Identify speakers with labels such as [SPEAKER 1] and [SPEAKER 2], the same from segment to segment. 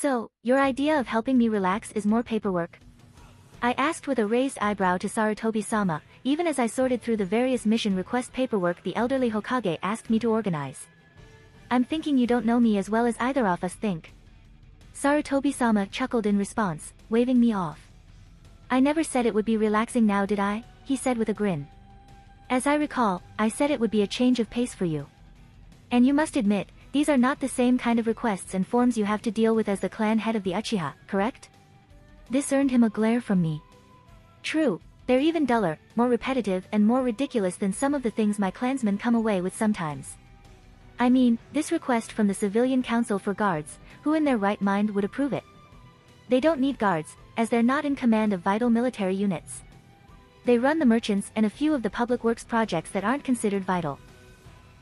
[SPEAKER 1] So, your idea of helping me relax is more paperwork? I asked with a raised eyebrow to Sarutobi-sama, even as I sorted through the various mission request paperwork the elderly Hokage asked me to organize. I'm thinking you don't know me as well as either of us think. Sarutobi-sama chuckled in response, waving me off. I never said it would be relaxing now, did I? He said with a grin. As I recall, I said it would be a change of pace for you. And you must admit, these are not the same kind of requests and forms you have to deal with as the clan head of the Uchiha, correct? This earned him a glare from me. True, they're even duller, more repetitive and more ridiculous than some of the things my clansmen come away with sometimes. I mean, this request from the Civilian Council for guards, who in their right mind would approve it? They don't need guards, as they're not in command of vital military units. They run the merchants and a few of the public works projects that aren't considered vital.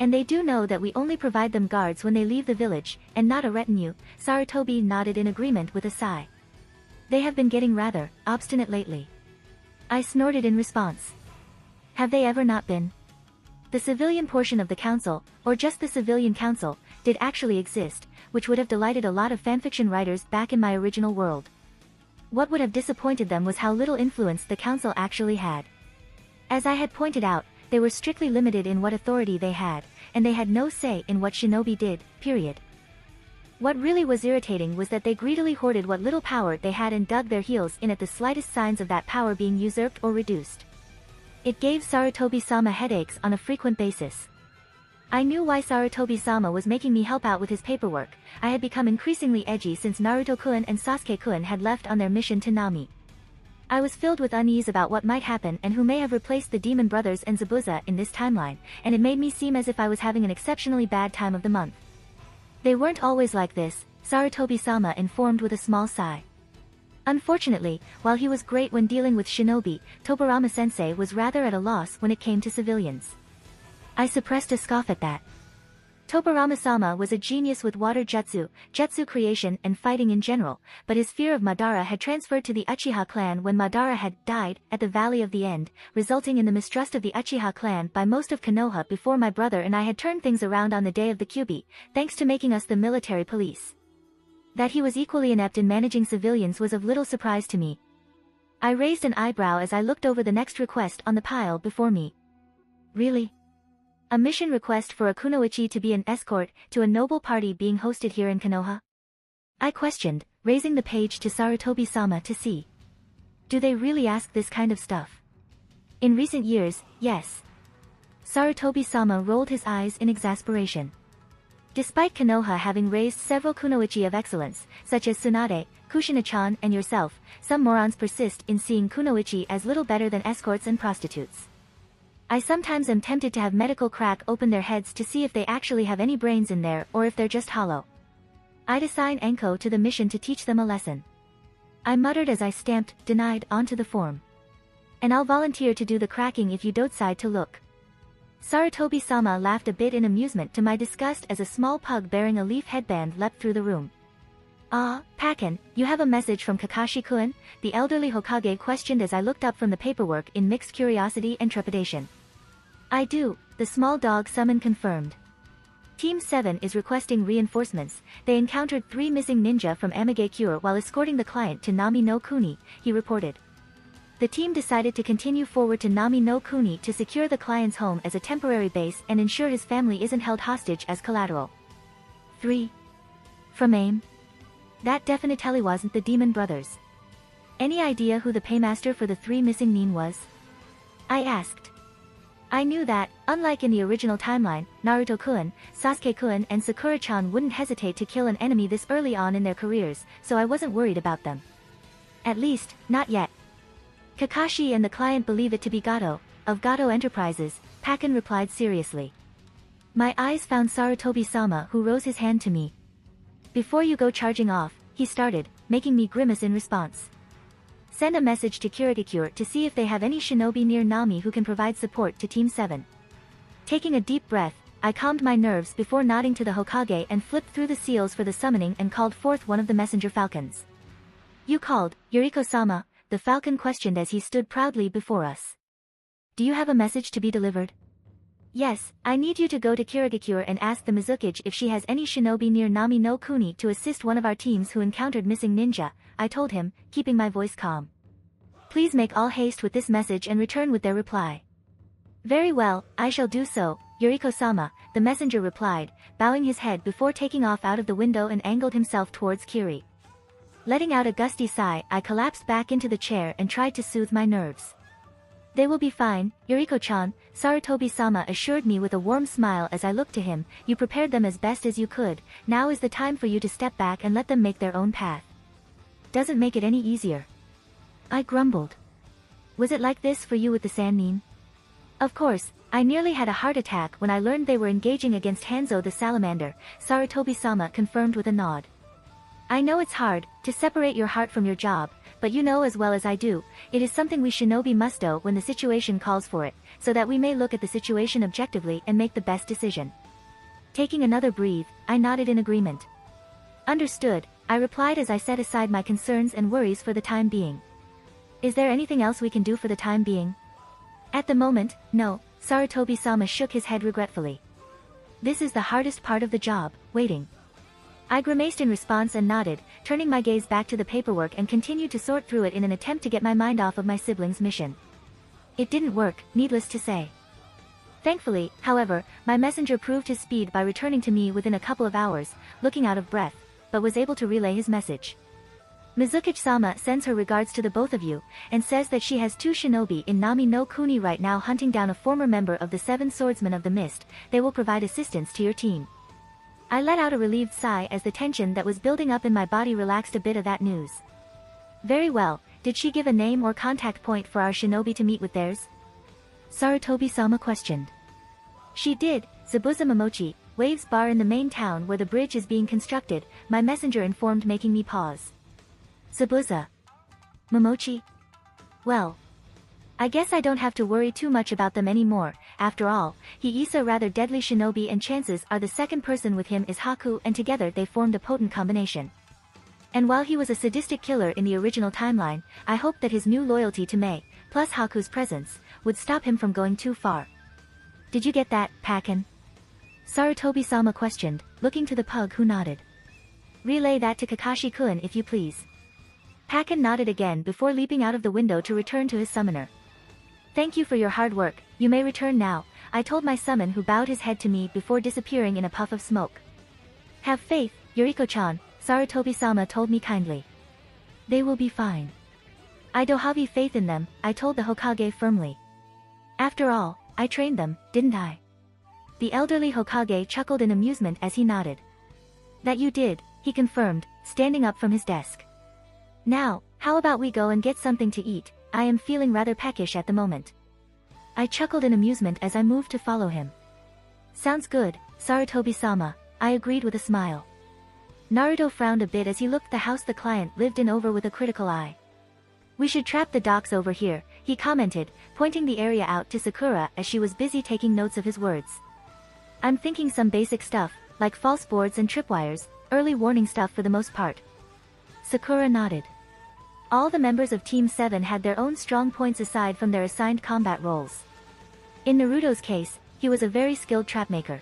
[SPEAKER 1] And they do know that we only provide them guards when they leave the village, and not a retinue. Sarutobi nodded in agreement with a sigh. They have been getting rather obstinate lately. I snorted in response. Have they ever not been? The civilian portion of the council, or just the civilian council, did actually exist, which would have delighted a lot of fanfiction writers back in my original world. What would have disappointed them was how little influence the council actually had. As I had pointed out, they were strictly limited in what authority they had, and they had no say in what shinobi did, period. What really was irritating was that they greedily hoarded what little power they had and dug their heels in at the slightest signs of that power being usurped or reduced. It gave Sarutobi-sama headaches on a frequent basis. I knew why Sarutobi-sama was making me help out with his paperwork. I had become increasingly edgy since Naruto-kun and Sasuke-kun had left on their mission to Nami. I was filled with unease about what might happen and who may have replaced the Demon Brothers and Zabuza in this timeline, and it made me seem as if I was having an exceptionally bad time of the month. They weren't always like this, Sarutobi-sama informed with a small sigh. Unfortunately, while he was great when dealing with shinobi, Tobirama-sensei was rather at a loss when it came to civilians. I suppressed a scoff at that. Tobirama-sama was a genius with water jutsu, jutsu creation and fighting in general, but his fear of Madara had transferred to the Uchiha clan when Madara had died at the Valley of the End, resulting in the mistrust of the Uchiha clan by most of Konoha before my brother and I had turned things around on the day of the Kyubi, thanks to making us the military police. That he was equally inept in managing civilians was of little surprise to me. I raised an eyebrow as I looked over the next request on the pile before me. Really? A mission request for a kunoichi to be an escort to a noble party being hosted here in Konoha? I questioned, raising the page to Sarutobi-sama to see. Do they really ask this kind of stuff? In recent years, yes. Sarutobi-sama rolled his eyes in exasperation. Despite Konoha having raised several kunoichi of excellence, such as Tsunade, Kushina-chan and yourself, some morons persist in seeing kunoichi as little better than escorts and prostitutes. I sometimes am tempted to have medical crack open their heads to see if they actually have any brains in there or if they're just hollow. I'd assign Enko to the mission to teach them a lesson. I muttered as I stamped denied onto the form. And I'll volunteer to do the cracking if you decide to look. Sarutobi-sama laughed a bit in amusement to my disgust as a small pug bearing a leaf headband leapt through the room. Ah, Pakken, you have a message from Kakashi-kun? The elderly Hokage questioned as I looked up from the paperwork in mixed curiosity and trepidation. I do, the small dog summon confirmed. Team 7 is requesting reinforcements. They encountered 3 missing ninja from Amigakure while escorting the client to Nami no Kuni, he reported. The team decided to continue forward to Nami no Kuni to secure the client's home as a temporary base and ensure his family isn't held hostage as collateral. 3. From AIM? That definitely wasn't the Demon Brothers. Any idea who the paymaster for the 3 missing nin was? I asked. I knew that, unlike in the original timeline, Naruto-kun, Sasuke-kun and Sakura-chan wouldn't hesitate to kill an enemy this early on in their careers, so I wasn't worried about them. At least, not yet. Kakashi and the client believe it to be Gato, of Gato Enterprises, Pakken replied seriously. My eyes found Sarutobi-sama who rose his hand to me. Before you go charging off, he started, making me grimace in response. Send a message to Kirigakure to see if they have any shinobi near Nami who can provide support to Team 7. Taking a deep breath, I calmed my nerves before nodding to the Hokage and flipped through the seals for the summoning and called forth one of the messenger falcons. You called, Yuriko-sama, the falcon questioned as he stood proudly before us. Do you have a message to be delivered? Yes, I need you to go to Kirigakure and ask the Mizukage if she has any shinobi near Nami no Kuni to assist one of our teams who encountered missing ninja, I told him, keeping my voice calm. Please make all haste with this message and return with their reply. Very well, I shall do so, Yuriko-sama, the messenger replied, bowing his head before taking off out of the window and angled himself towards Kiri. Letting out a gusty sigh, I collapsed back into the chair and tried to soothe my nerves. They will be fine, Yuriko-chan, Sarutobi-sama assured me with a warm smile as I looked to him. You prepared them as best as you could, now is the time for you to step back and let them make their own path. Doesn't make it any easier. I grumbled. Was it like this for you with the Sannin? Of course, I nearly had a heart attack when I learned they were engaging against Hanzo the Salamander, Sarutobi-sama confirmed with a nod. I know it's hard, to separate your heart from your job, but you know as well as I do, it is something we shinobi must do when the situation calls for it, so that we may look at the situation objectively and make the best decision. Taking another breath, I nodded in agreement. Understood, I replied as I set aside my concerns and worries for the time being. Is there anything else we can do for the time being? At the moment, no, Sarutobi-sama shook his head regretfully. This is the hardest part of the job, waiting. I grimaced in response and nodded, turning my gaze back to the paperwork and continued to sort through it in an attempt to get my mind off of my siblings' mission. It didn't work, needless to say. Thankfully, however, my messenger proved his speed by returning to me within a couple of hours, looking out of breath, but was able to relay his message. Mizukage-sama sends her regards to the both of you, and says that she has 2 shinobi in Nami no Kuni right now hunting down a former member of the 7 Swordsmen of the Mist. They will provide assistance to your team. I let out a relieved sigh as the tension that was building up in my body relaxed a bit of that news. Very well, did she give a name or contact point for our shinobi to meet with theirs? Sarutobi-sama questioned. She did, Zabuza Momochi, Waves Bar in the main town where the bridge is being constructed, my messenger informed, making me pause. Zabuza. Momochi? Well. I guess I don't have to worry too much about them anymore. After all, he is a rather deadly shinobi and chances are the second person with him is Haku, and together they formed a potent combination. And while he was a sadistic killer in the original timeline, I hoped that his new loyalty to Mei, plus Haku's presence, would stop him from going too far. Did you get that, Pakken? Sarutobi-sama questioned, looking to the pug who nodded. Relay that to Kakashi-kun if you please. Pakken nodded again before leaping out of the window to return to his summoner. Thank you for your hard work, you may return now, I told my summon, who bowed his head to me before disappearing in a puff of smoke. Have faith, Yuriko-chan, Sarutobi-sama told me kindly. They will be fine. I do have faith in them, I told the Hokage firmly. After all, I trained them, didn't I? The elderly Hokage chuckled in amusement as he nodded. That you did, he confirmed, standing up from his desk. Now, how about we go and get something to eat? I am feeling rather peckish at the moment. I chuckled in amusement as I moved to follow him. Sounds good, Sarutobi-sama, I agreed with a smile. Naruto frowned a bit as he looked the house the client lived in over with a critical eye. We should trap the docks over here, he commented, pointing the area out to Sakura as she was busy taking notes of his words. I'm thinking some basic stuff, like false boards and tripwires, early warning stuff for the most part. Sakura nodded. All the members of Team 7 had their own strong points aside from their assigned combat roles. In Naruto's case, he was a very skilled trapmaker.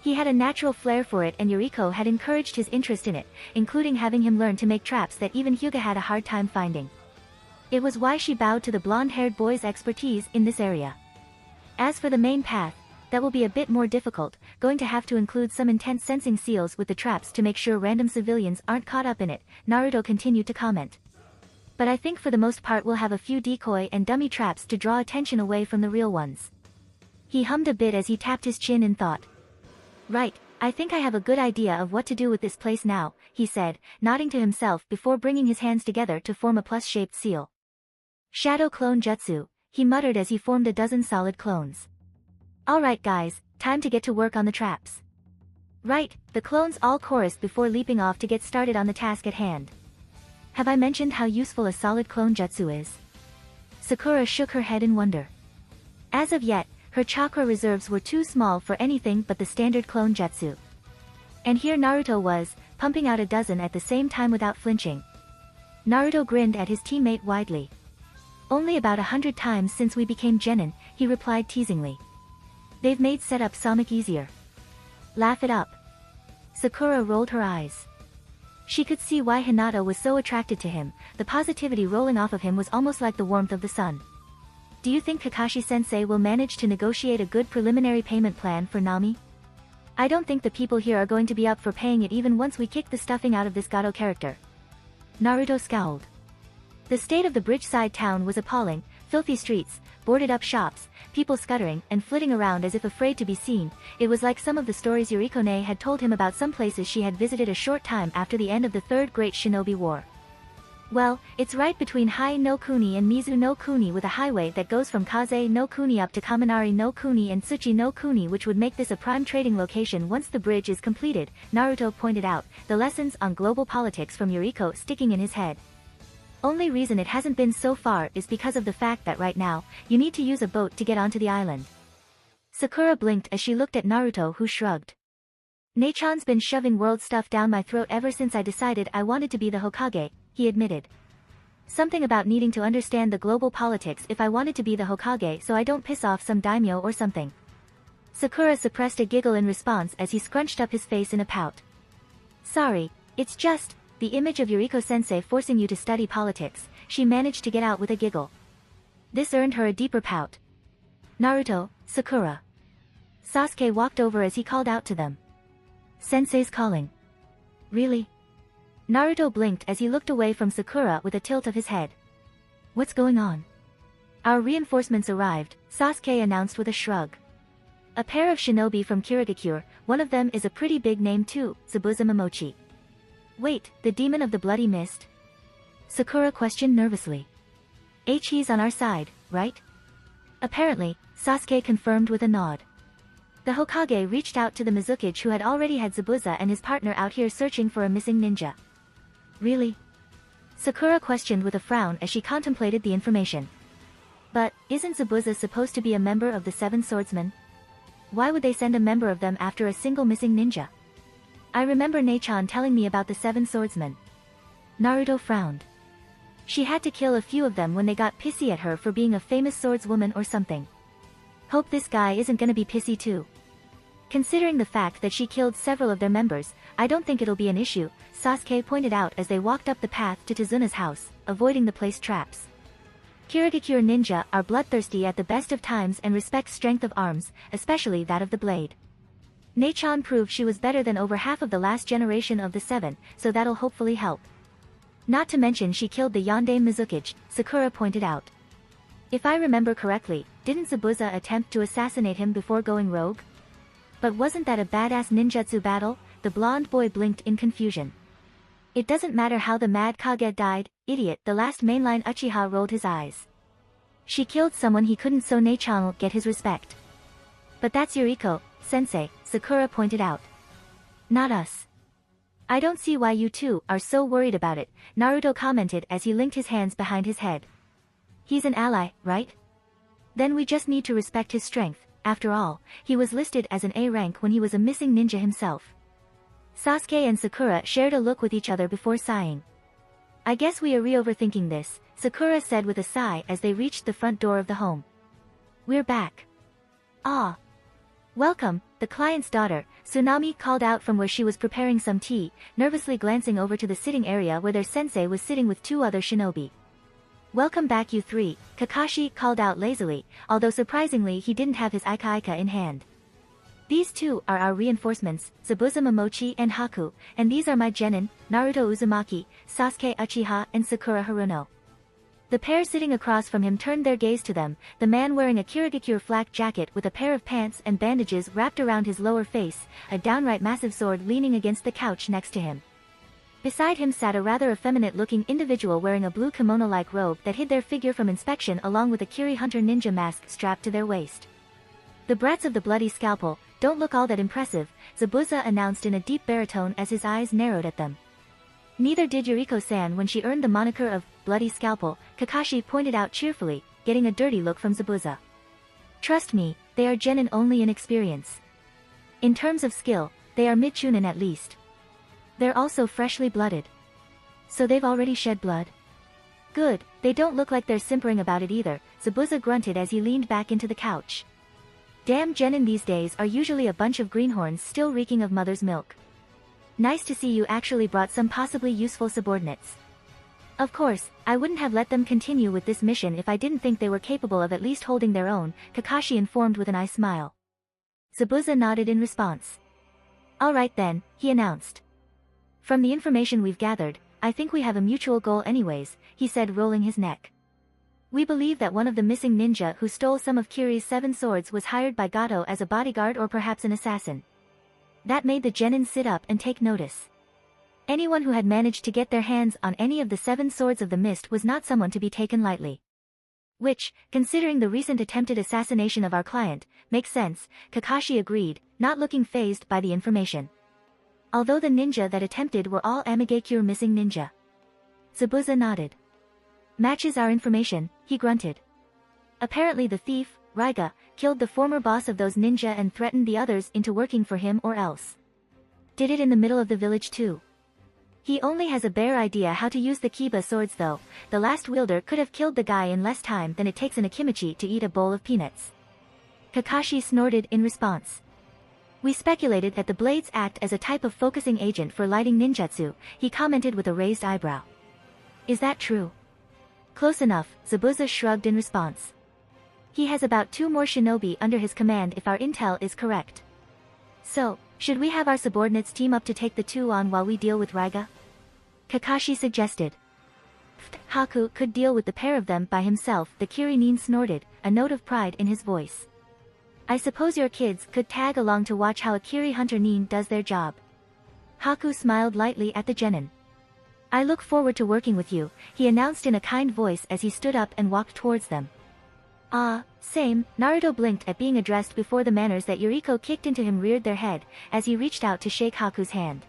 [SPEAKER 1] He had a natural flair for it, and Yuriko had encouraged his interest in it, including having him learn to make traps that even Hyuga had a hard time finding. It was why she bowed to the blonde-haired boy's expertise in this area. As for the main path, that will be a bit more difficult, going to have to include some intense sensing seals with the traps to make sure random civilians aren't caught up in it, Naruto continued to comment. But I think for the most part we'll have a few decoy and dummy traps to draw attention away from the real ones. He hummed a bit as he tapped his chin in thought. Right, I think I have a good idea of what to do with this place now, he said, nodding to himself before bringing his hands together to form a plus-shaped seal. Shadow clone jutsu, he muttered as he formed a dozen solid clones. Alright guys, time to get to work on the traps. Right, the clones all chorused before leaping off to get started on the task at hand. Have I mentioned how useful a solid clone jutsu is? Sakura shook her head in wonder. As of yet, her chakra reserves were too small for anything but the standard clone jutsu. And here Naruto was, pumping out a dozen at the same time without flinching. Naruto grinned at his teammate widely. Only about 100 times since we became genin, he replied teasingly. They've made setup so much easier. Laugh it up. Sakura rolled her eyes. She could see why Hinata was so attracted to him, the positivity rolling off of him was almost like the warmth of the sun. Do you think Kakashi-sensei will manage to negotiate a good preliminary payment plan for Nami? I don't think the people here are going to be up for paying it even once we kick the stuffing out of this Gato character. Naruto scowled. The state of the bridgeside town was appalling, filthy streets, boarded-up shops, people scuttering and flitting around as if afraid to be seen. It was like some of the stories Yuriko-ne had told him about some places she had visited a short time after the end of the Third Great Shinobi War. Well, it's right between Hai no Kuni and Mizu no Kuni with a highway that goes from Kaze no Kuni up to Kaminari no Kuni and Tsuchi no Kuni, which would make this a prime trading location once the bridge is completed, Naruto pointed out, the lessons on global politics from Yuriko sticking in his head. Only reason it hasn't been so far is because of the fact that right now, you need to use a boat to get onto the island. Sakura blinked as she looked at Naruto, who shrugged. Nechan's been shoving world stuff down my throat ever since I decided I wanted to be the Hokage, he admitted. Something about needing to understand the global politics if I wanted to be the Hokage so I don't piss off some daimyo or something. Sakura suppressed a giggle in response as he scrunched up his face in a pout. Sorry, it's just, the image of Yuriko-sensei forcing you to study politics, she managed to get out with a giggle. This earned her a deeper pout. Naruto, Sakura. Sasuke walked over as he called out to them. Sensei's calling. Really? Naruto blinked as he looked away from Sakura with a tilt of his head. What's going on? Our reinforcements arrived, Sasuke announced with a shrug. A pair of shinobi from Kirigakure, one of them is a pretty big name too, Zabuza Momochi. Wait, the demon of the bloody mist? Sakura questioned nervously. He's on our side, right? Apparently, Sasuke confirmed with a nod. The Hokage reached out to the Mizukage who had already had Zabuza and his partner out here searching for a missing ninja. Really? Sakura questioned with a frown as she contemplated the information. But, isn't Zabuza supposed to be a member of the Seven Swordsmen? Why would they send a member of them after a single missing ninja? I remember Nechan telling me about the Seven Swordsmen. Naruto frowned. She had to kill a few of them when they got pissy at her for being a famous swordswoman or something. Hope this guy isn't gonna be pissy too. Considering the fact that she killed several of their members, I don't think it'll be an issue, Sasuke pointed out as they walked up the path to Tazuna's house, avoiding the placed traps. Kirigakure ninja are bloodthirsty at the best of times and respect strength of arms, especially that of the blade. Nechan proved she was better than over half of the last generation of the Seven, so that'll hopefully help. Not to mention she killed the Yondaime Mizukage, Sakura pointed out. If I remember correctly, didn't Zabuza attempt to assassinate him before going rogue? But wasn't that a badass ninjutsu battle? The blonde boy blinked in confusion. It doesn't matter how the mad Kage died, idiot, the last mainline Uchiha rolled his eyes. She killed someone he couldn't, so Nechan'll get his respect. But that's Yuriko, sensei, Sakura pointed out. Not us. I don't see why you two are so worried about it, Naruto commented as he linked his hands behind his head. He's an ally, right? Then we just need to respect his strength, after all, he was listed as an A rank when he was a missing ninja himself. Sasuke and Sakura shared a look with each other before sighing. I guess we are overthinking this, Sakura said with a sigh as they reached the front door of the home. We're back. Ah. Welcome, the client's daughter, Tsunami called out from where she was preparing some tea, nervously glancing over to the sitting area where their sensei was sitting with two other shinobi. Welcome back you three, Kakashi called out lazily, although surprisingly he didn't have his Ika in hand. These two are our reinforcements, Zabuza Momochi and Haku, and these are my genin, Naruto Uzumaki, Sasuke Uchiha and Sakura Haruno. The pair sitting across from him turned their gaze to them, the man wearing a Kirigakure flak jacket with a pair of pants and bandages wrapped around his lower face, a downright massive sword leaning against the couch next to him. Beside him sat a rather effeminate-looking individual wearing a blue kimono-like robe that hid their figure from inspection along with a Kiri Hunter ninja mask strapped to their waist. The brats of the bloody scalpel don't look all that impressive, Zabuza announced in a deep baritone as his eyes narrowed at them. Neither did Yuriko-san when she earned the moniker of Bloody Scalpel, Kakashi pointed out cheerfully, getting a dirty look from Zabuza. Trust me, they are genin only in experience. In terms of skill, they are mid-chunin at least. They're also freshly blooded. So they've already shed blood? Good, they don't look like they're simpering about it either, Zabuza grunted as he leaned back into the couch. Damn genin these days are usually a bunch of greenhorns still reeking of mother's milk. Nice to see you actually brought some possibly useful subordinates. Of course, I wouldn't have let them continue with this mission if I didn't think they were capable of at least holding their own, Kakashi informed with an eye smile. Zabuza nodded in response. Alright then, he announced. From the information we've gathered, I think we have a mutual goal anyways, he said rolling his neck. We believe that one of the missing ninja who stole some of Kiri's 7 swords was hired by Gato as a bodyguard or perhaps an assassin. That made the genin sit up and take notice. Anyone who had managed to get their hands on any of the 7 swords of the mist was not someone to be taken lightly. Which, considering the recent attempted assassination of our client, makes sense, Kakashi agreed, not looking fazed by the information. Although the ninja that attempted were all Amigakure missing ninja. Zabuza nodded. Matches our information, he grunted. Apparently the thief, Raiga, killed the former boss of those ninja and threatened the others into working for him or else. Did it in the middle of the village too. He only has a bare idea how to use the Kiba swords though, the last wielder could have killed the guy in less time than it takes an Akimichi to eat a bowl of peanuts. Kakashi snorted in response. We speculated that the blades act as a type of focusing agent for lighting ninjutsu, he commented with a raised eyebrow. Is that true? Close enough, Zabuza shrugged in response. He has about 2 more shinobi under his command if our intel is correct. So, should we have our subordinates team up to take the 2 on while we deal with Raiga? Kakashi suggested. Haku could deal with the pair of them by himself, the Kirinin snorted, a note of pride in his voice. I suppose your kids could tag along to watch how a Kiri hunter nin does their job. Haku smiled lightly at the genin. I look forward to working with you, he announced in a kind voice as he stood up and walked towards them. Ah, same, Naruto blinked at being addressed before the manners that Yuriko kicked into him reared their head, as he reached out to shake Haku's hand.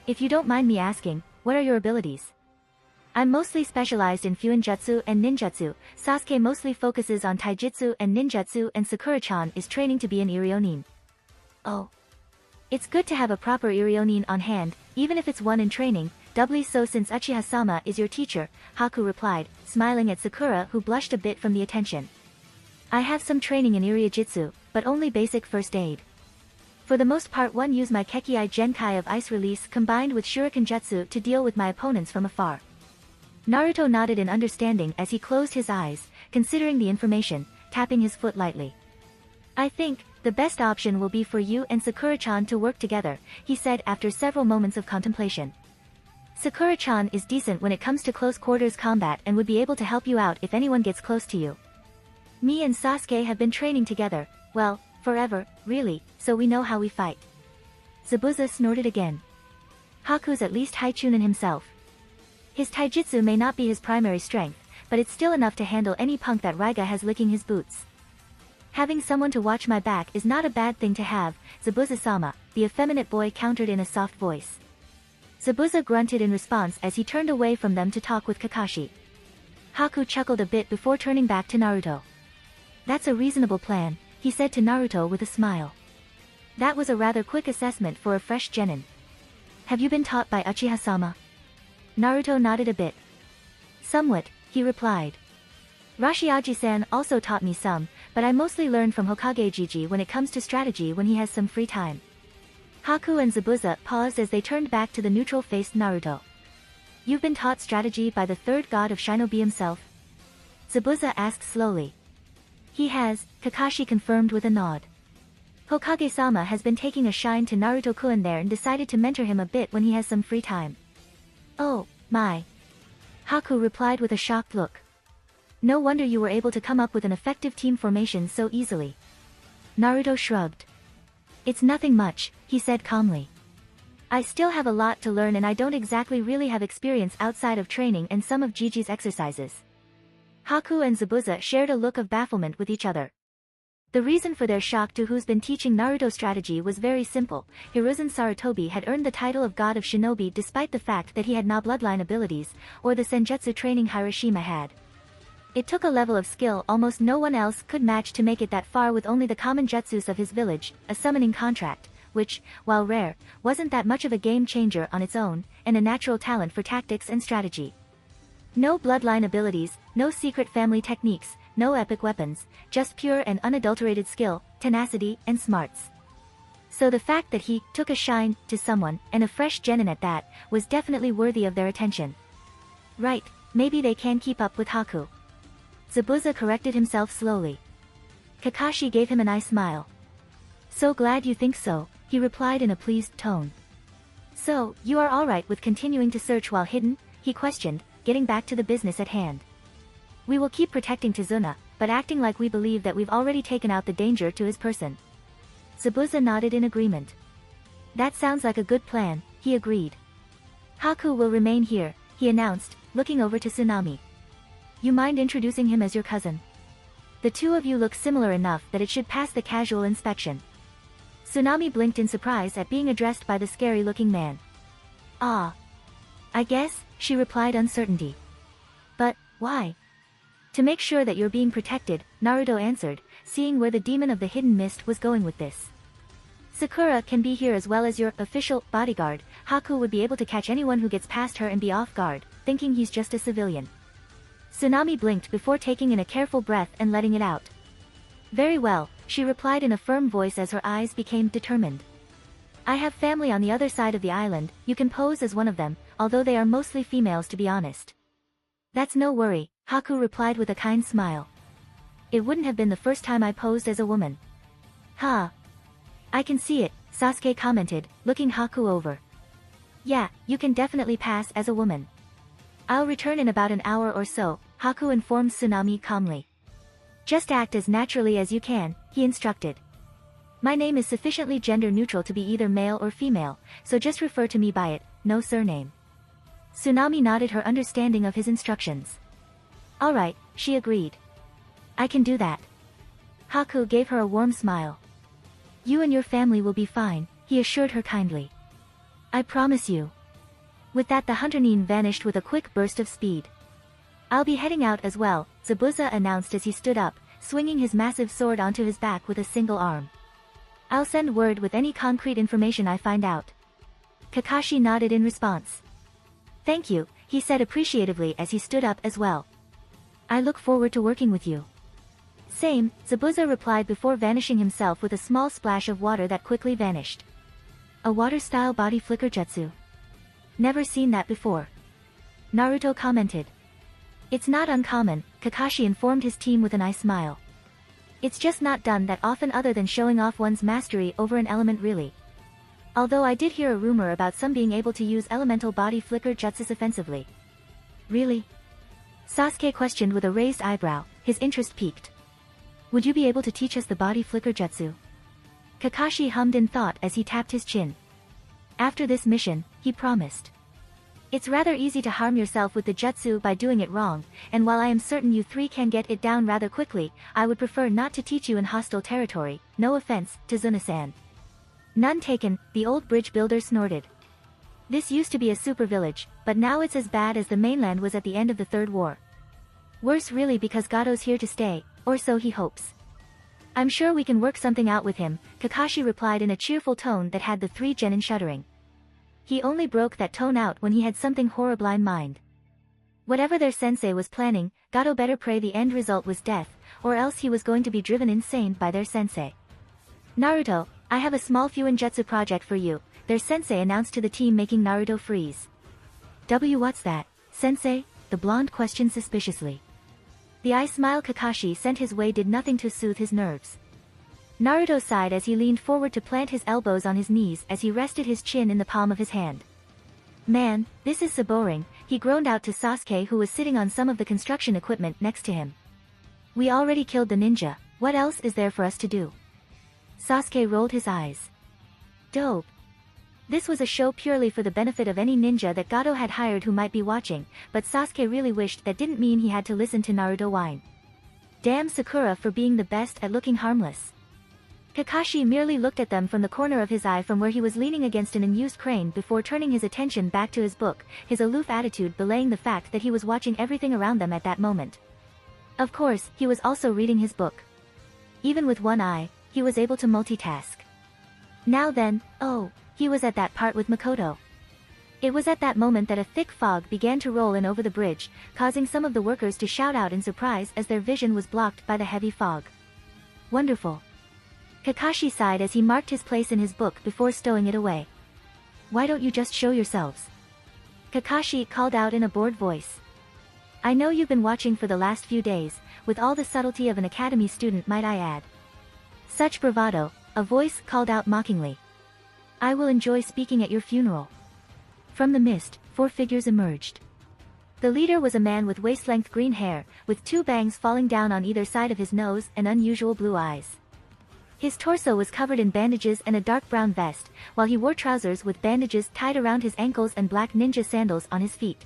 [SPEAKER 1] If you don't mind me asking, what are your abilities? I'm mostly specialized in Fuinjutsu and Ninjutsu, Sasuke mostly focuses on Taijutsu and Ninjutsu and Sakura-chan is training to be an Irionin. Oh. It's good to have a proper Irionin on hand, even if it's one in training, doubly so since Uchiha-sama is your teacher, Haku replied, smiling at Sakura who blushed a bit from the attention. I have some training in Iriojutsu, but only basic first aid. For the most part one use my Kekkei Genkai of ice release combined with Shuriken Jutsu to deal with my opponents from afar. Naruto nodded in understanding as he closed his eyes, considering the information, tapping his foot lightly. I think, the best option will be for you and Sakura-chan to work together, he said after several moments of contemplation. Sakura-chan is decent when it comes to close quarters combat and would be able to help you out if anyone gets close to you. Me and Sasuke have been training together, well, forever, really, so we know how we fight. Zabuza snorted again. Haku's at least Haichunin himself. His taijutsu may not be his primary strength, but it's still enough to handle any punk that Raiga has licking his boots. Having someone to watch my back is not a bad thing to have, Zabuza-sama, the effeminate boy countered in a soft voice. Zabuza grunted in response as he turned away from them to talk with Kakashi. Haku chuckled a bit before turning back to Naruto. That's a reasonable plan, he said to Naruto with a smile. That was a rather quick assessment for a fresh genin. Have you been taught by Uchiha-sama? Naruto nodded a bit. Somewhat, he replied. Rashiaji-san also taught me some, but I mostly learned from Hokage Jiji when it comes to strategy when he has some free time. Haku and Zabuza paused as they turned back to the neutral-faced Naruto. You've been taught strategy by the 3rd god of Shinobi himself? Zabuza asked slowly. He has, Kakashi confirmed with a nod. Hokage-sama has been taking a shine to Naruto-kun there and decided to mentor him a bit when he has some free time. Oh, my. Haku replied with a shocked look. No wonder you were able to come up with an effective team formation so easily. Naruto shrugged. It's nothing much, he said calmly. I still have a lot to learn and I don't exactly really have experience outside of training and some of Jiji's exercises. Haku and Zabuza shared a look of bafflement with each other. The reason for their shock to who's been teaching Naruto strategy was very simple. Hiruzen Sarutobi had earned the title of God of Shinobi despite the fact that he had no bloodline abilities, or the Senjutsu training Hiroshima had. It took a level of skill almost no one else could match to make it that far with only the common jutsus of his village, a summoning contract, which, while rare, wasn't that much of a game changer on its own, and a natural talent for tactics and strategy. No bloodline abilities, no secret family techniques, no epic weapons, just pure and unadulterated skill, tenacity, and smarts. So the fact that he took a shine to someone, and a fresh genin at that, was definitely worthy of their attention. Right, maybe they can keep up with Haku. Zabuza corrected himself slowly. Kakashi gave him an eye smile. So glad you think so, he replied in a pleased tone. So, you are alright with continuing to search while hidden? He questioned, getting back to the business at hand. We will keep protecting Tizuna, but acting like we believe that we've already taken out the danger to his person. Zabuza nodded in agreement. That sounds like a good plan, he agreed. Haku will remain here, he announced, looking over to Tsunami. You mind introducing him as your cousin? The two of you look similar enough that it should pass the casual inspection. Tsunami blinked in surprise at being addressed by the scary-looking man. Ah. I guess, she replied uncertainty. But, why? To make sure that you're being protected, Naruto answered, seeing where the demon of the hidden mist was going with this. Sakura can be here as well as your official bodyguard. Haku would be able to catch anyone who gets past her and be off guard, thinking he's just a civilian. Tsunami blinked before taking in a careful breath and letting it out. Very well, she replied in a firm voice as her eyes became determined. I have family on the other side of the island, you can pose as one of them, although they are mostly females to be honest. That's no worry, Haku replied with a kind smile. It wouldn't have been the first time I posed as a woman. Huh. I can see it, Sasuke commented, looking Haku over. Yeah, you can definitely pass as a woman. I'll return in about an hour or so, Haku informed Tsunami calmly. Just act as naturally as you can, he instructed. My name is sufficiently gender neutral to be either male or female, so just refer to me by it, no surname. Tsunami nodded her understanding of his instructions. Alright, she agreed. I can do that. Haku gave her a warm smile. You and your family will be fine, he assured her kindly. I promise you. With that the hunter Nin vanished with a quick burst of speed. I'll be heading out as well, Zabuza announced as he stood up, swinging his massive sword onto his back with a single arm. I'll send word with any concrete information I find out. Kakashi nodded in response. Thank you, he said appreciatively as he stood up as well. I look forward to working with you. Same, Zabuza replied before vanishing himself with a small splash of water that quickly vanished. A water-style body flicker jutsu. Never seen that before. Naruto commented. It's not uncommon, Kakashi informed his team with an eye smile. It's just not done that often other than showing off one's mastery over an element really. Although I did hear a rumor about some being able to use elemental body flicker jutsus offensively. Really? Sasuke questioned with a raised eyebrow, his interest piqued. Would you be able to teach us the body flicker jutsu? Kakashi hummed in thought as he tapped his chin. After this mission, he promised. It's rather easy to harm yourself with the jutsu by doing it wrong, and while I am certain you three can get it down rather quickly, I would prefer not to teach you in hostile territory, no offense, Tizuna-san. None taken, the old bridge builder snorted. This used to be a super village, but now it's as bad as the mainland was at the end of the Third War. Worse really because Gato's here to stay, or so he hopes. I'm sure we can work something out with him, Kakashi replied in a cheerful tone that had the three genin shuddering. He only broke that tone out when he had something horrible in mind. Whatever their sensei was planning, Gato better pray the end result was death, or else he was going to be driven insane by their sensei. Naruto, I have a small Fuinjutsu project for you, their sensei announced to the team, making Naruto freeze. What's that, sensei? The blonde questioned suspiciously. The eye smile Kakashi sent his way did nothing to soothe his nerves. Naruto sighed as he leaned forward to plant his elbows on his knees as he rested his chin in the palm of his hand. Man, this is so boring, he groaned out to Sasuke who was sitting on some of the construction equipment next to him. We already killed the ninja, what else is there for us to do? Sasuke rolled his eyes. Dope. This was a show purely for the benefit of any ninja that Gato had hired who might be watching, but Sasuke really wished that didn't mean he had to listen to Naruto whine. Damn Sakura for being the best at looking harmless. Kakashi merely looked at them from the corner of his eye from where he was leaning against an unused crane before turning his attention back to his book, his aloof attitude belaying the fact that he was watching everything around them at that moment. Of course, he was also reading his book. Even with one eye, he was able to multitask. Now then, oh, he was at that part with Makoto. It was at that moment that a thick fog began to roll in over the bridge, causing some of the workers to shout out in surprise as their vision was blocked by the heavy fog. Wonderful. Kakashi sighed as he marked his place in his book before stowing it away. Why don't you just show yourselves? Kakashi called out in a bored voice. I know you've been watching for the last few days, with all the subtlety of an academy student, might I add. Such bravado, a voice called out mockingly. I will enjoy speaking at your funeral. From the mist, 4 figures emerged. The leader was a man with waist-length green hair, with 2 bangs falling down on either side of his nose and unusual blue eyes. His torso was covered in bandages and a dark brown vest, while he wore trousers with bandages tied around his ankles and black ninja sandals on his feet.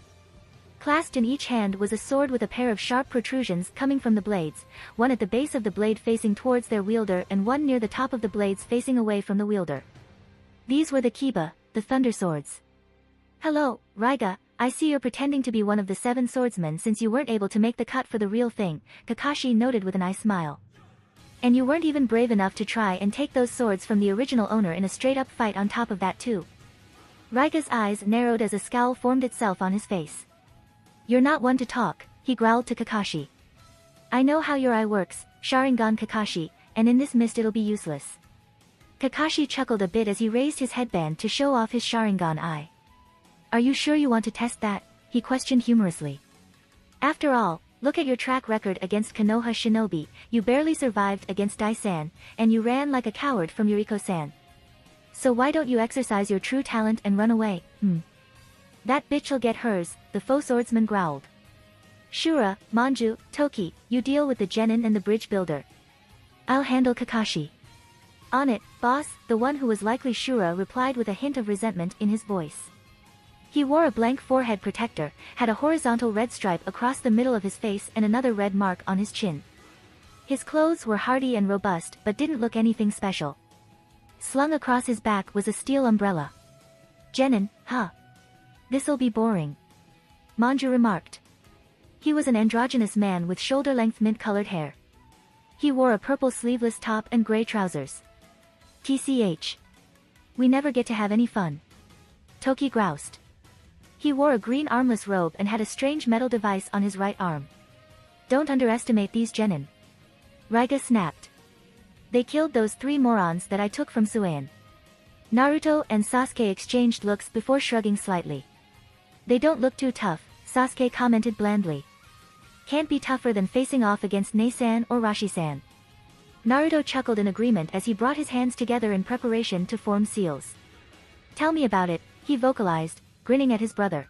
[SPEAKER 1] Clasped in each hand was a sword with a pair of sharp protrusions coming from the blades, one at the base of the blade facing towards their wielder and one near the top of the blades facing away from the wielder. These were the Kiba, the Thunder Swords. Hello, Raiga, I see you're pretending to be one of the 7 swordsmen since you weren't able to make the cut for the real thing, Kakashi noted with an eye smile. And you weren't even brave enough to try and take those swords from the original owner in a straight-up fight on top of that too. Raiga's eyes narrowed as a scowl formed itself on his face. You're not one to talk, he growled to Kakashi. I know how your eye works, Sharingan Kakashi, and in this mist it'll be useless. Kakashi chuckled a bit as he raised his headband to show off his Sharingan eye. Are you sure you want to test that? He questioned humorously. After all, look at your track record against Konoha Shinobi, you barely survived against Dai-san, and you ran like a coward from Yuriko-san. So why don't you exercise your true talent and run away, That bitch'll get hers, the faux swordsman growled. Shura, Manju, Toki, you deal with the genin and the bridge builder. I'll handle Kakashi. On it, boss, the one who was likely Shura replied with a hint of resentment in his voice. He wore a blank forehead protector, had a horizontal red stripe across the middle of his face and another red mark on his chin. His clothes were hardy and robust but didn't look anything special. Slung across his back was a steel umbrella. Genin, huh? This'll be boring. Manju remarked. He was an androgynous man with shoulder-length mint-colored hair. He wore a purple sleeveless top and gray trousers. TCH. We never get to have any fun. Toki groused. He wore a green armless robe and had a strange metal device on his right arm. Don't underestimate these genin. Raiga snapped. They killed those 3 morons that I took from Suan. Naruto and Sasuke exchanged looks before shrugging slightly. They don't look too tough, Sasuke commented blandly. Can't be tougher than facing off against Nei-san or Rashi-san. Naruto chuckled in agreement as he brought his hands together in preparation to form seals. Tell me about it, he vocalized, grinning at his brother.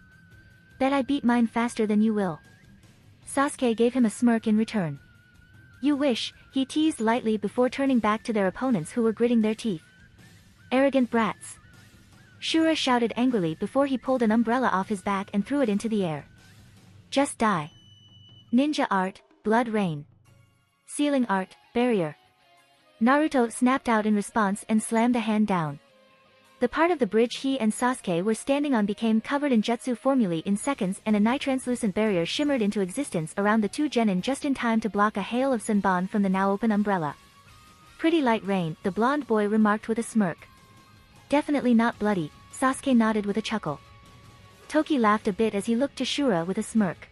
[SPEAKER 1] Bet I beat mine faster than you will. Sasuke gave him a smirk in return. You wish, he teased lightly before turning back to their opponents who were gritting their teeth. Arrogant brats. Shura shouted angrily before he pulled an umbrella off his back and threw it into the air. Just die. Ninja art, blood rain. Sealing art, barrier. Naruto snapped out in response and slammed a hand down. The part of the bridge he and Sasuke were standing on became covered in jutsu formulae in seconds and a nigh-translucent barrier shimmered into existence around the 2 genin just in time to block a hail of Senbon from the now open umbrella. Pretty light rain, the blonde boy remarked with a smirk. Definitely not bloody, Sasuke nodded with a chuckle. Toki laughed a bit as he looked to Shura with a smirk.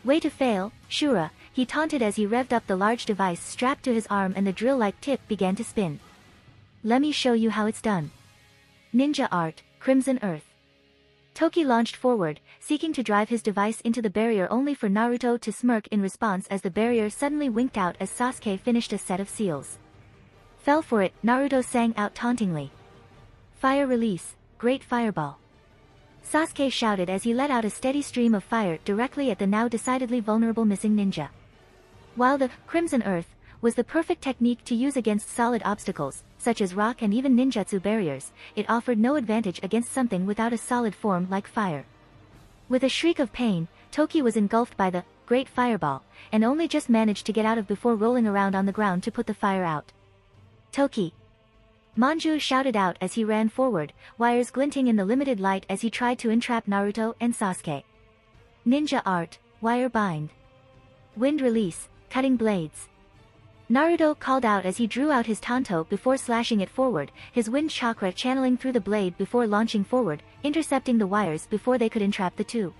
[SPEAKER 1] Way to fail, Shura, he taunted as he revved up the large device strapped to his arm and the drill-like tip began to spin. Let me show you how it's done. Ninja art, Crimson Earth. Toki launched forward, seeking to drive his device into the barrier only for Naruto to smirk in response as the barrier suddenly winked out as Sasuke finished a set of seals. Fell for it, Naruto sang out tauntingly. Fire release, great fireball. Sasuke shouted as he let out a steady stream of fire directly at the now decidedly vulnerable missing ninja. While the Crimson Earth was the perfect technique to use against solid obstacles, such as rock and even ninjutsu barriers, it offered no advantage against something without a solid form like fire. With a shriek of pain, Toki was engulfed by the Great Fireball, and only just managed to get out of before rolling around on the ground to put the fire out. Toki! Manju shouted out as he ran forward, wires glinting in the limited light as he tried to entrap Naruto and Sasuke. Ninja art, wire bind. Wind release, cutting blades. Naruto called out as he drew out his tanto before slashing it forward, his wind chakra channeling through the blade before launching forward, intercepting the wires before they could entrap the two.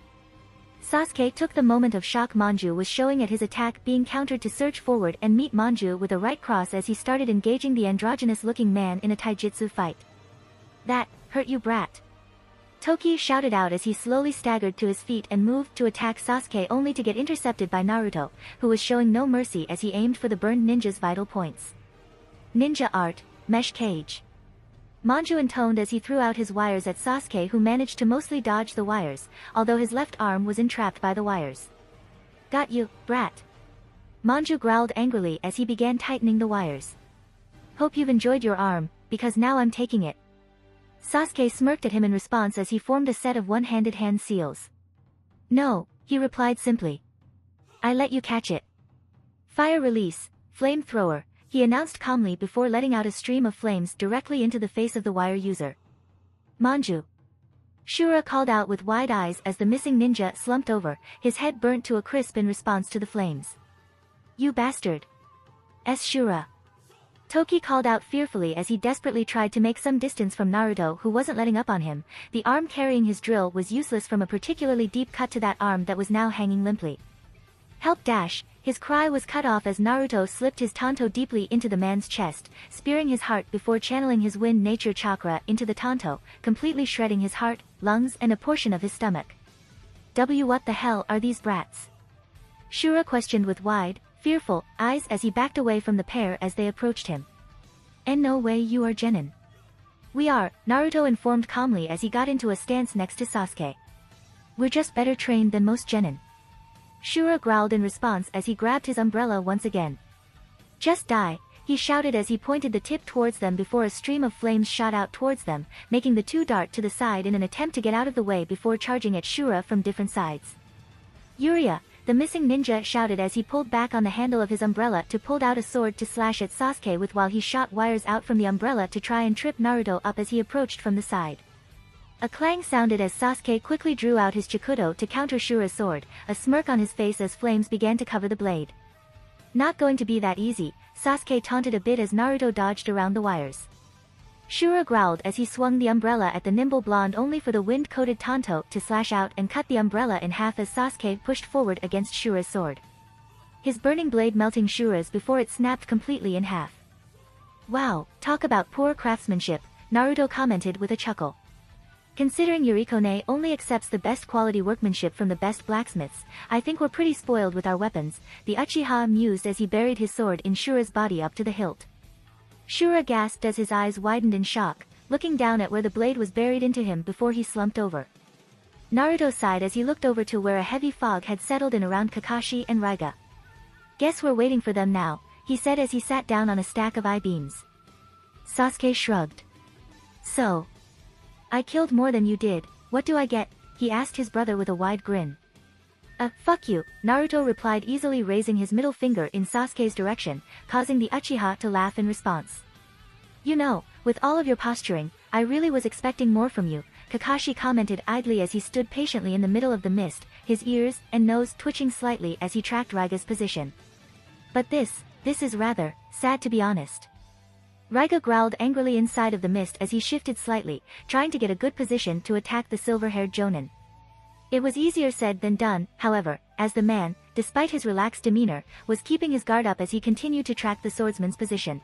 [SPEAKER 1] Sasuke took the moment of shock Manju was showing at his attack being countered to surge forward and meet Manju with a right cross as he started engaging the androgynous-looking man in a taijutsu fight. "That hurt you, brat." Toki shouted out as he slowly staggered to his feet and moved to attack Sasuke only to get intercepted by Naruto, who was showing no mercy as he aimed for the burned ninja's vital points. "Ninja art, mesh cage." Manju intoned as he threw out his wires at Sasuke, who managed to mostly dodge the wires, although his left arm was entrapped by the wires. "Got you, brat." Manju growled angrily as he began tightening the wires. "Hope you've enjoyed your arm, because now I'm taking it." Sasuke smirked at him in response as he formed a set of one-handed hand seals. "No," he replied simply. "I let you catch it." "Fire release, flamethrower," he announced calmly before letting out a stream of flames directly into the face of the wire user. "Manju." Shura called out with wide eyes as the missing ninja slumped over, his head burnt to a crisp in response to the flames. "You bastard." Shura. Toki called out fearfully as he desperately tried to make some distance from Naruto, who wasn't letting up on him. The arm carrying his drill was useless from a particularly deep cut to that arm that was now hanging limply. "Help dash!" His cry was cut off as Naruto slipped his tanto deeply into the man's chest, spearing his heart before channeling his wind nature chakra into the tanto, completely shredding his heart, lungs and a portion of his stomach. What the hell are these brats?" Shura questioned with wide, fearful eyes as he backed away from the pair as they approached him. "And no way you are genin." "We are," Naruto informed calmly as he got into a stance next to Sasuke. "We're just better trained than most genin." Shura growled in response as he grabbed his umbrella once again. "Just die," he shouted as he pointed the tip towards them before a stream of flames shot out towards them, making the two dart to the side in an attempt to get out of the way before charging at Shura from different sides. "Yuria," the missing ninja shouted as he pulled back on the handle of his umbrella to pull out a sword to slash at Sasuke with while he shot wires out from the umbrella to try and trip Naruto up as he approached from the side. A clang sounded as Sasuke quickly drew out his chikudo to counter Shura's sword, a smirk on his face as flames began to cover the blade. "Not going to be that easy," Sasuke taunted a bit as Naruto dodged around the wires. Shura growled as he swung the umbrella at the nimble blonde only for the wind-coated tanto to slash out and cut the umbrella in half as Sasuke pushed forward against Shura's sword. His burning blade melting Shura's before it snapped completely in half. "Wow, talk about poor craftsmanship," Naruto commented with a chuckle. "Considering Yuriko-ne only accepts the best quality workmanship from the best blacksmiths, I think we're pretty spoiled with our weapons," the Uchiha mused as he buried his sword in Shura's body up to the hilt. Shura gasped as his eyes widened in shock, looking down at where the blade was buried into him before he slumped over. Naruto sighed as he looked over to where a heavy fog had settled in around Kakashi and Raiga. "Guess we're waiting for them now," he said as he sat down on a stack of I-beams. Sasuke shrugged. "So? I killed more than you did, what do I get?" he asked his brother with a wide grin. Fuck you," Naruto replied easily, raising his middle finger in Sasuke's direction, causing the Uchiha to laugh in response. "You know, with all of your posturing, I really was expecting more from you," Kakashi commented idly as he stood patiently in the middle of the mist, his ears and nose twitching slightly as he tracked Raiga's position. "But this is rather sad, to be honest." Raiga growled angrily inside of the mist as he shifted slightly, trying to get a good position to attack the silver-haired jonin. It was easier said than done, however, as the man, despite his relaxed demeanor, was keeping his guard up as he continued to track the swordsman's position.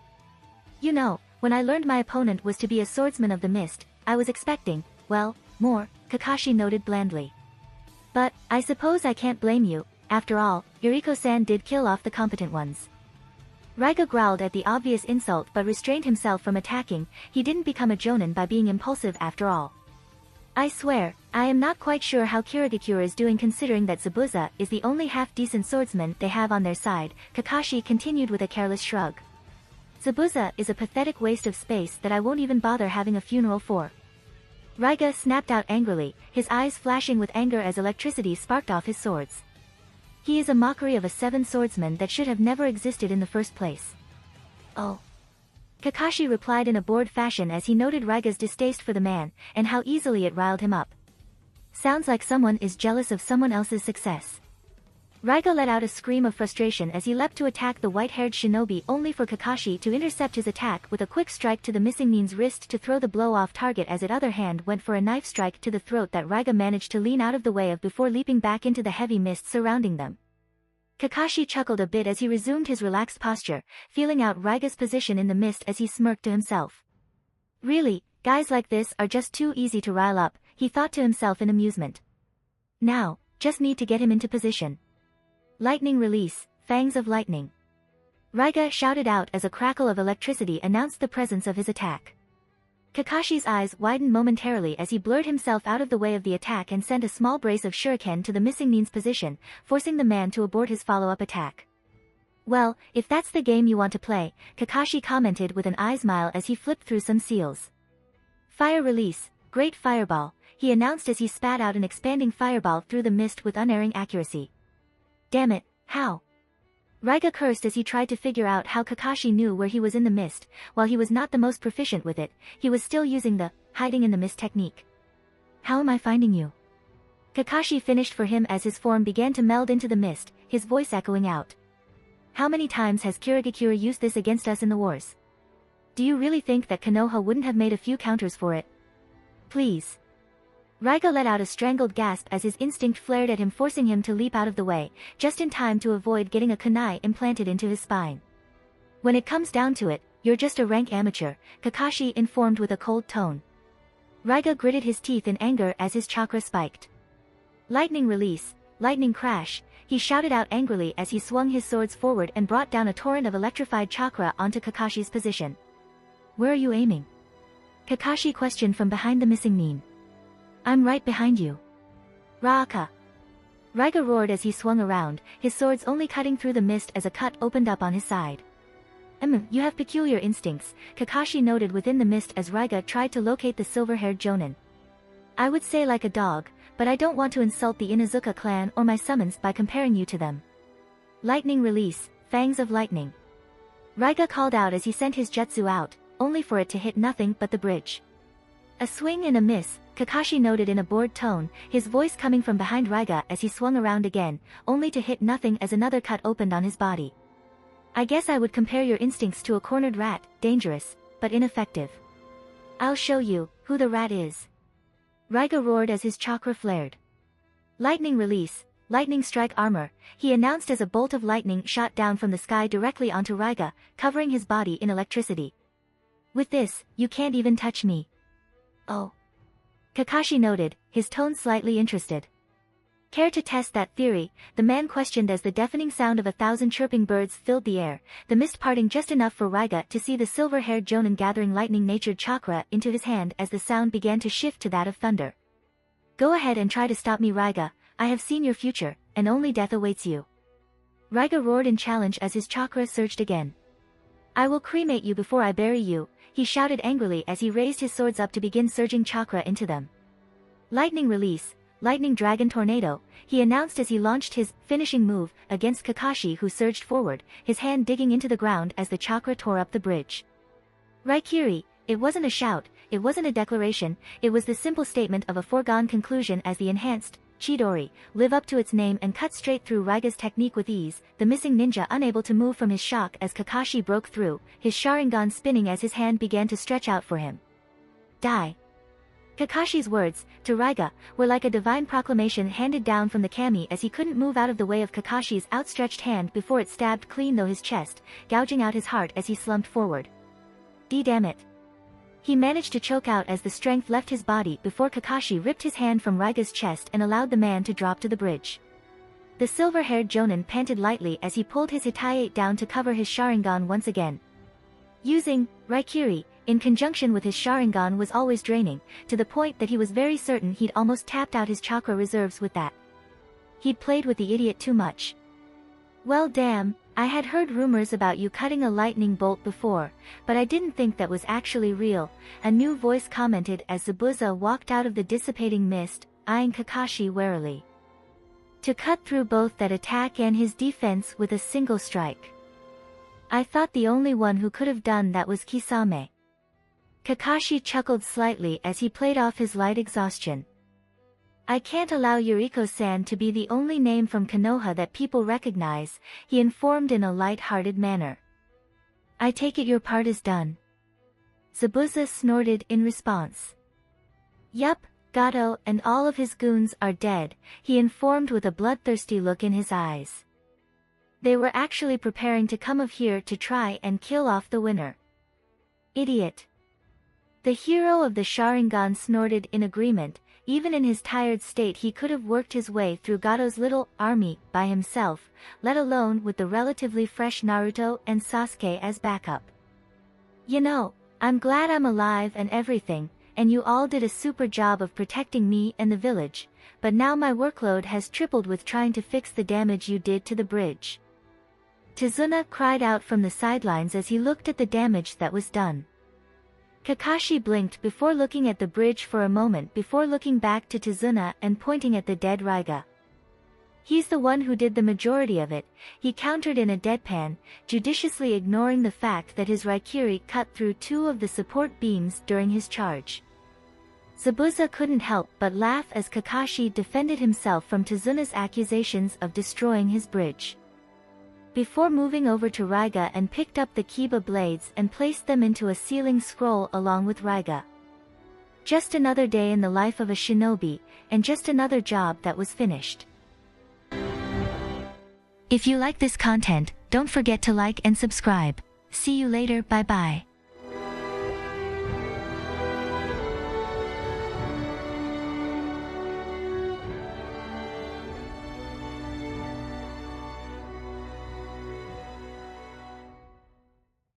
[SPEAKER 1] "You know, when I learned my opponent was to be a swordsman of the mist, I was expecting, well, more," Kakashi noted blandly. "But, I suppose I can't blame you, after all, Yuriko-san did kill off the competent ones." Raiga growled at the obvious insult but restrained himself from attacking. He didn't become a jonin by being impulsive after all. "I swear, I am not quite sure how Kirigakure is doing considering that Zabuza is the only half-decent swordsman they have on their side," Kakashi continued with a careless shrug. "Zabuza is a pathetic waste of space that I won't even bother having a funeral for." Raiga snapped out angrily, his eyes flashing with anger as electricity sparked off his swords. "He is a mockery of a seven swordsman that should have never existed in the first place." "Oh." Kakashi replied in a bored fashion as he noted Raiga's distaste for the man, and how easily it riled him up. "Sounds like someone is jealous of someone else's success." Raiga let out a scream of frustration as he leapt to attack the white-haired shinobi, only for Kakashi to intercept his attack with a quick strike to the missing Nin's wrist to throw the blow off target, as its other hand went for a knife strike to the throat that Raiga managed to lean out of the way of before leaping back into the heavy mist surrounding them. Kakashi chuckled a bit as he resumed his relaxed posture, feeling out Raiga's position in the mist as he smirked to himself. Really, guys like this are just too easy to rile up, he thought to himself in amusement. Now, just need to get him into position. Lightning release, fangs of lightning. Raiga shouted out as a crackle of electricity announced the presence of his attack. Kakashi's eyes widened momentarily as he blurred himself out of the way of the attack and sent a small brace of shuriken to the missing Nin's position, forcing the man to abort his follow-up attack. Well, if that's the game you want to play, Kakashi commented with an eye smile as he flipped through some seals. Fire release, great fireball, he announced as he spat out an expanding fireball through the mist with unerring accuracy. Damn it, how? Raiga cursed as he tried to figure out how Kakashi knew where he was in the mist. While he was not the most proficient with it, he was still using the hiding in the mist technique. How am I finding you? Kakashi finished for him as his form began to meld into the mist, his voice echoing out. How many times has Kirigakure used this against us in the wars? Do you really think that Konoha wouldn't have made a few counters for it? Please. Raiga let out a strangled gasp as his instinct flared at him, forcing him to leap out of the way, just in time to avoid getting a kunai implanted into his spine. When it comes down to it, you're just a rank amateur, Kakashi informed with a cold tone. Raiga gritted his teeth in anger as his chakra spiked. Lightning release, lightning crash, he shouted out angrily as he swung his swords forward and brought down a torrent of electrified chakra onto Kakashi's position. Where are you aiming? Kakashi questioned from behind the missing Nin. I'm right behind you. Raaka. Raiga roared as he swung around, his swords only cutting through the mist as a cut opened up on his side. You have peculiar instincts, Kakashi noted within the mist as Raiga tried to locate the silver-haired jonin. I would say like a dog, but I don't want to insult the Inuzuka clan or my summons by comparing you to them. Lightning release, fangs of lightning. Raiga called out as he sent his jutsu out, only for it to hit nothing but the bridge. A swing and a miss, Kakashi noted in a bored tone, his voice coming from behind Raiga as he swung around again, only to hit nothing as another cut opened on his body. I guess I would compare your instincts to a cornered rat, dangerous, but ineffective. I'll show you who the rat is. Raiga roared as his chakra flared. Lightning release, lightning strike armor, he announced as a bolt of lightning shot down from the sky directly onto Raiga, covering his body in electricity. With this, you can't even touch me. Oh. Kakashi noted, his tone slightly interested. Care to test that theory? The man questioned as the deafening sound of 1,000 chirping birds filled the air, the mist parting just enough for Raiga to see the silver-haired jonin gathering lightning-natured chakra into his hand as the sound began to shift to that of thunder. Go ahead and try to stop me, Raiga, I have seen your future, and only death awaits you. Raiga roared in challenge as his chakra surged again. I will cremate you before I bury you, he shouted angrily as he raised his swords up to begin surging chakra into them. Lightning release, lightning dragon tornado, he announced as he launched his finishing move against Kakashi, who surged forward, his hand digging into the ground as the chakra tore up the bridge. Raikiri, it wasn't a shout, it wasn't a declaration, it was the simple statement of a foregone conclusion as the enhanced Chidori live up to its name and cut straight through Raiga's technique with ease, the missing ninja unable to move from his shock as Kakashi broke through, his Sharingan spinning as his hand began to stretch out for him. Die. Kakashi's words, to Raiga, were like a divine proclamation handed down from the kami as he couldn't move out of the way of Kakashi's outstretched hand before it stabbed clean through his chest, gouging out his heart as he slumped forward. Damn it. He managed to choke out as the strength left his body before Kakashi ripped his hand from Raiga's chest and allowed the man to drop to the bridge. The silver-haired jonin panted lightly as he pulled his Hitaiate down to cover his Sharingan once again. Using Raikiri in conjunction with his Sharingan was always draining, to the point that he was very certain he'd almost tapped out his chakra reserves with that. He'd played with the idiot too much. Well damn, I had heard rumors about you cutting a lightning bolt before, but I didn't think that was actually real, a new voice commented as Zabuza walked out of the dissipating mist, eyeing Kakashi warily. To cut through both that attack and his defense with a single strike. I thought the only one who could have done that was Kisame. Kakashi chuckled slightly as he played off his light exhaustion. I can't allow Yuriko-san to be the only name from Konoha that people recognize, he informed in a light-hearted manner. I take it your part is done. Zabuza snorted in response. Yup, Gato and all of his goons are dead, he informed with a bloodthirsty look in his eyes. They were actually preparing to come of here to try and kill off the winner. Idiot. The hero of the Sharingan snorted in agreement. Even in his tired state he could have worked his way through Gato's little army by himself, let alone with the relatively fresh Naruto and Sasuke as backup. You know, I'm glad I'm alive and everything, and you all did a super job of protecting me and the village, but now my workload has tripled with trying to fix the damage you did to the bridge. Tizuna cried out from the sidelines as he looked at the damage that was done. Kakashi blinked before looking at the bridge for a moment before looking back to Tizuna and pointing at the dead Raiga. He's the one who did the majority of it, he countered in a deadpan, judiciously ignoring the fact that his Raikiri cut through 2 of the support beams during his charge. Zabuza couldn't help but laugh as Kakashi defended himself from Tizuna's accusations of destroying his bridge. Before moving over to Raiga and picked up the Kiba blades and placed them into a ceiling scroll along with Raiga. Just another day in the life of a shinobi, and just another job that was finished. If you like this content, don't forget to like and subscribe. See you later, bye bye.